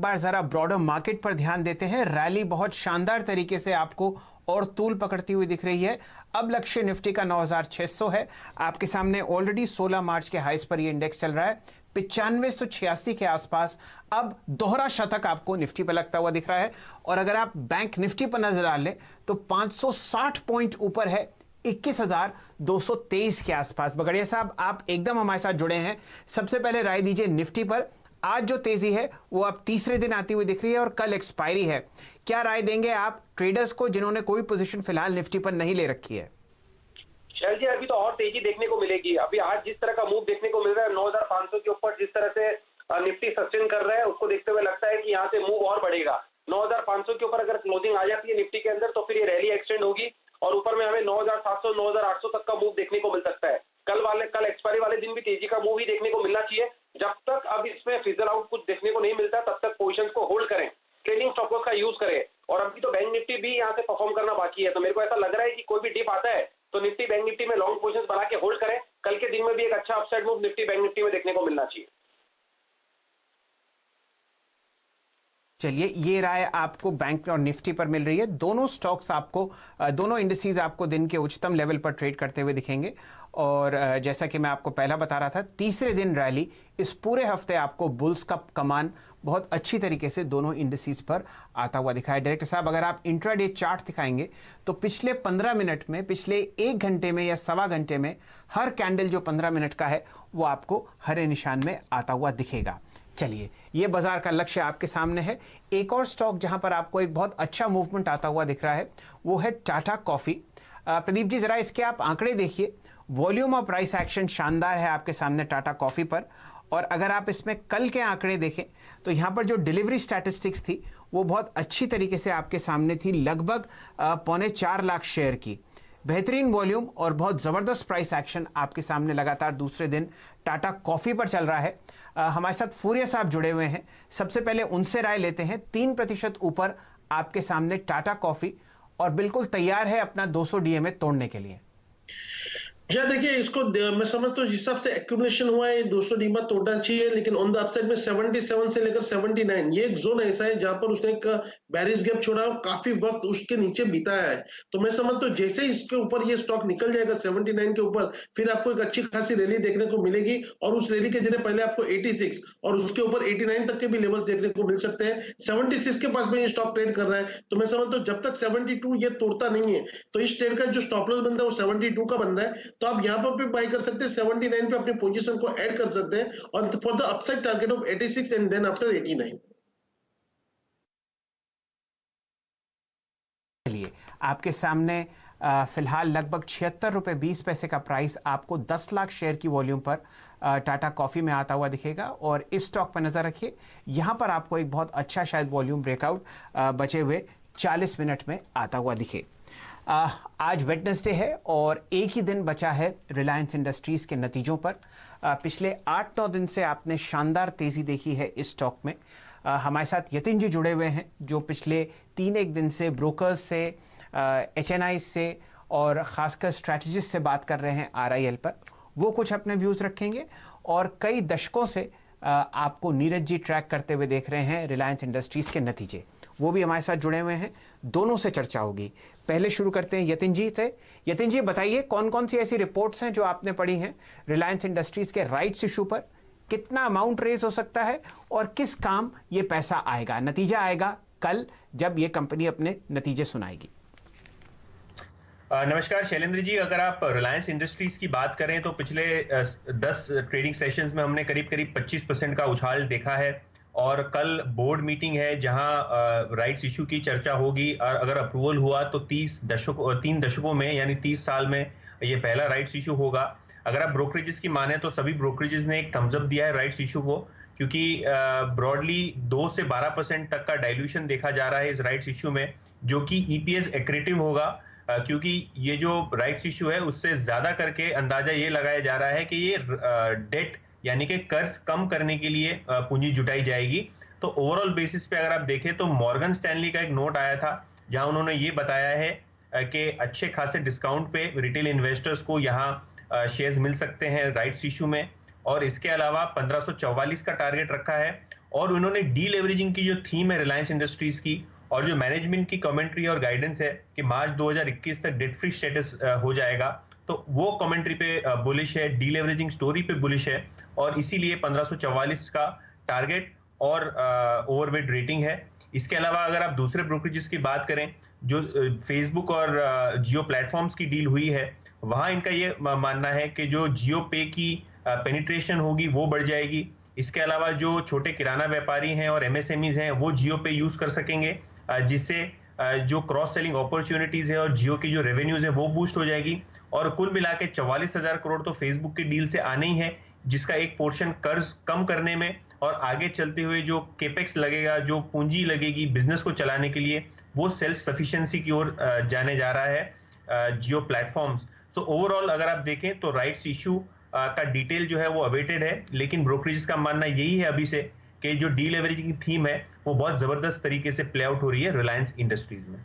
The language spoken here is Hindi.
एक बार जरा ब्रॉडर मार्केट पर ध्यान देते हैं। रैली बहुत शानदार तरीके से आपको और तूल पकड़ती हुई दिख रही है। अब लक्ष्य निफ्टी का 9600 है। आपके सामने ऑलरेडी 16 मार्च के हाईस पर ये इंडेक्स चल रहा है 9586 के आसपास। अब दोहरा शतक आपको निफ्टी पर लगता हुआ दिख रहा है। और अगर आप बैंक निफ्टी पर नजर डाल लें तो 560 पॉइंट ऊपर है 21,223 के आसपास। बगड़िया साहब, आप एकदम हमारे साथ जुड़े हैं। सबसे पहले राय दीजिए निफ्टी पर। आज जो तेजी है वो अब तीसरे दिन आती हुई दिख रही है और कल एक्सपायरी है। क्या राय देंगे आप ट्रेडर्स को जिन्होंने कोई पोजीशन फिलहाल निफ्टी पर नहीं ले रखी है? शैल जी, अभी तो और तेजी देखने को मिलेगी। अभी आज जिस तरह का मूव देखने को मिल रहा है 9500 के ऊपर, जिस तरह से निफ्टी सस्टेन कर रहा है, उसको देखते हुए लगता है कि यहाँ से मूव और बढ़ेगा। 9500 के ऊपर अगर क्लोजिंग आ जाती है निफ्टी के अंदर तो फिर ये रैली एक्सटेंड होगी और ऊपर में हमें 9700 9800 तक का मूव देखने को मिल सकता है। कल एक्सपायरी वाले दिन भी तेजी का मूव ही देखने को मिलना चाहिए। जब तक अब इसमें फिजल आउट कुछ देखने को नहीं मिलता तब तक पोजीशंस को होल्ड करें, ट्रेडिंग स्टॉप लॉस का यूज करें। और अभी तो बैंक निफ्टी भी यहाँ से परफॉर्म करना बाकी है, तो मेरे को ऐसा लग रहा है कि कोई भी डिप आता है तो निफ्टी बैंक निफ्टी में लॉन्ग पोजीशंस बना के होल्ड करें। कल के दिन में भी एक अच्छा upside move Nifty bank Nifty में देखने को मिलना चाहिए। चलिए, ये राय आपको बैंक और निफ्टी पर मिल रही है। दोनों स्टॉक्स आपको, दोनों इंडिसेस आपको दिन के उच्चतम लेवल पर ट्रेड करते हुए दिखेंगे। और जैसा कि मैं आपको पहला बता रहा था, तीसरे दिन रैली इस पूरे हफ्ते आपको बुल्स का कमान बहुत अच्छी तरीके से दोनों इंडिसेस पर आता हुआ दिखा है। डायरेक्टर साहब, अगर आप इंट्राडे चार्ट दिखाएंगे तो पिछले 15 मिनट में, पिछले 1 घंटे में या सवा घंटे में हर कैंडल जो 15 मिनट का है वो आपको हरे निशान में आता हुआ दिखेगा। चलिए, ये बाजार का लक्ष्य आपके सामने है। एक और स्टॉक जहां पर आपको एक बहुत अच्छा मूवमेंट आता हुआ दिख रहा है वो है टाटा कॉफी। प्रदीप जी, जरा इसके आप आंकड़े देखिए। वॉल्यूम और प्राइस एक्शन शानदार है आपके सामने टाटा कॉफी पर। और अगर आप इसमें कल के आंकड़े देखें तो यहां पर जो डिलीवरी स्टैटिस्टिक्स थी वो बहुत अच्छी तरीके से आपके सामने थी, लगभग 4.25 लाख शेयर की। बेहतरीन वॉल्यूम और बहुत ज़बरदस्त प्राइस एक्शन आपके सामने लगातार दूसरे दिन टाटा कॉफ़ी पर चल रहा है। हमारे साथ फूरिया साहब जुड़े हुए हैं। सबसे पहले उनसे राय लेते हैं। 3% ऊपर आपके सामने टाटा कॉफ़ी और बिल्कुल तैयार है अपना 200 डीएमए तोड़ने के लिए। या देखिए, इसको मैं समझता हूँ जिस हिसाब से एक्यूमुलेशन हुआ है 200 डीमा तोड़ना चाहिए, लेकिन ऑन द अपसाइड में 77 से लेकर 79 ये एक जोन ऐसा है जहां पर उसने एक बैरिश गैप छोड़ा और काफी वक्त उसके नीचे बिताया है। तो मैं समझता हूँ जैसे इसके ऊपर ये स्टॉक निकल जाएगा 79 के ऊपर, फिर आपको एक अच्छी खासी रैली देखने को मिलेगी और उस रैली के जरिए पहले आपको 86 और उसके ऊपर 89 तक के भी लेवल देखने को मिल सकते हैं। 76 के पास में ये स्टॉक ट्रेड कर रहा है, तो मैं समझता हूँ जब तक 72 ये तोड़ता नहीं है तो इस ट्रेड का जो स्टॉप लॉस बनता है वो 72 का बन रहा है। तो आप यहां पर भी बाय कर सकते हैं, 79 पे अपनी पोजीशन को ऐड कर सकते हैं और for the upside target of 86 and then after 89। चलिए, आपके सामने फिलहाल लगभग 76 रुपये 20 पैसे का प्राइस आपको 10 लाख शेयर की वॉल्यूम पर टाटा कॉफ़ी में आता हुआ दिखेगा। और इस स्टॉक पर नज़र रखिए, यहाँ पर आपको एक बहुत अच्छा शायद वॉल्यूम ब्रेकआउट बचे हुए 40 मिनट में आता हुआ दिखे। आज वेडनेसडे है और एक ही दिन बचा है रिलायंस इंडस्ट्रीज़ के नतीजों पर। पिछले 8-9 दिन से आपने शानदार तेज़ी देखी है इस स्टॉक में। हमारे साथ यतिन जी जुड़े हुए हैं जो पिछले 3-1 दिन से ब्रोकर्स से, HNI से और ख़ासकर स्ट्रैटेजिस्ट से बात कर रहे हैं RIL पर। वो कुछ अपने व्यूज़ रखेंगे और कई दशकों से आपको नीरज जी ट्रैक करते हुए देख रहे हैं रिलायंस इंडस्ट्रीज़ के नतीजे, वो भी हमारे साथ जुड़े हुए हैं। दोनों से चर्चा होगी। पहले शुरू करते हैं यतिन जी से। यतिन जी, बताइए कौन कौन सी ऐसी रिपोर्ट्स हैं जो आपने पढ़ी हैं रिलायंस इंडस्ट्रीज़ के राइट्स इशू पर? कितना अमाउंट रेज हो सकता है और किस काम ये पैसा आएगा? नतीजा आएगा कल जब ये कंपनी अपने नतीजे सुनाएगी। नमस्कार शैलेंद्र जी, अगर आप रिलायंस इंडस्ट्रीज की बात करें तो पिछले 10 ट्रेडिंग सेशंस में हमने करीब 25% का उछाल देखा है। और कल बोर्ड मीटिंग है जहां राइट्स इशू की चर्चा होगी और अगर अप्रूवल हुआ तो 3 दशकों में यानी 30 साल में ये पहला राइट्स इशू होगा। अगर आप ब्रोकरेजेस की माने तो सभी ब्रोकरेजेस ने एक थम्स अप दिया है राइट्स इशू को, क्योंकि ब्रॉडली 2 से 12% तक का डाइल्यूशन देखा जा रहा है इस राइट्स इशू में, जो कि EPS एक्रेटिव होगा। क्योंकि ये जो राइट्स इशू है उससे ज्यादा करके अंदाजा ये लगाया जा रहा है कि ये डेट यानी कि कर्ज कम करने के लिए पूंजी जुटाई जाएगी। तो ओवरऑल बेसिस पे अगर आप देखें तो मॉर्गन स्टैनली का एक नोट आया था जहां उन्होंने ये बताया है कि अच्छे खासे डिस्काउंट पे रिटेल इन्वेस्टर्स को यहाँ शेयर्स मिल सकते हैं राइट्स इशू में। और इसके अलावा 1544 का टारगेट रखा है और उन्होंने डी लेवरेजिंग की जो थीम है रिलायंस इंडस्ट्रीज की और जो मैनेजमेंट की कमेंट्री और गाइडेंस है कि मार्च 2021 तक डेट फ्री स्टेटस हो जाएगा, तो वो कमेंट्री पे बुलिश है, डी लेवरेजिंग स्टोरी पे बुलिश है और इसीलिए 1544 का टारगेट और ओवरवेट रेटिंग है। इसके अलावा अगर आप दूसरे ब्रोकरेजेस की बात करें, जो फेसबुक और जियो प्लेटफॉर्म्स की डील हुई है, वहां इनका ये मानना है कि जो जियो पे की पेनिट्रेशन होगी वो बढ़ जाएगी। इसके अलावा जो छोटे किराना व्यापारी हैं और एमएसएमईज हैं वो जियो पे यूज कर सकेंगे, जिससे जो क्रॉस सेलिंग अपॉर्चुनिटीज है और जियो की जो रेवेन्यूज है वो बूस्ट हो जाएगी। और कुल मिला के 44,000 करोड़ तो फेसबुक की डील से आने ही है, जिसका एक पोर्शन कर्ज कम करने में और आगे चलते हुए जो केपेक्स लगेगा, जो पूंजी लगेगी बिजनेस को चलाने के लिए, वो सेल्फ सफिशिएंसी की ओर जाने जा रहा है जियो प्लेटफॉर्म्स। सो ओवरऑल अगर आप देखें तो राइट्स इशू का डिटेल जो है वो अवेटेड है, लेकिन ब्रोकरेजेस का मानना यही है अभी से कि जो डी लेवरेजिंग की थीम है वो बहुत जबरदस्त तरीके से प्ले आउट हो रही है रिलायंस इंडस्ट्रीज में।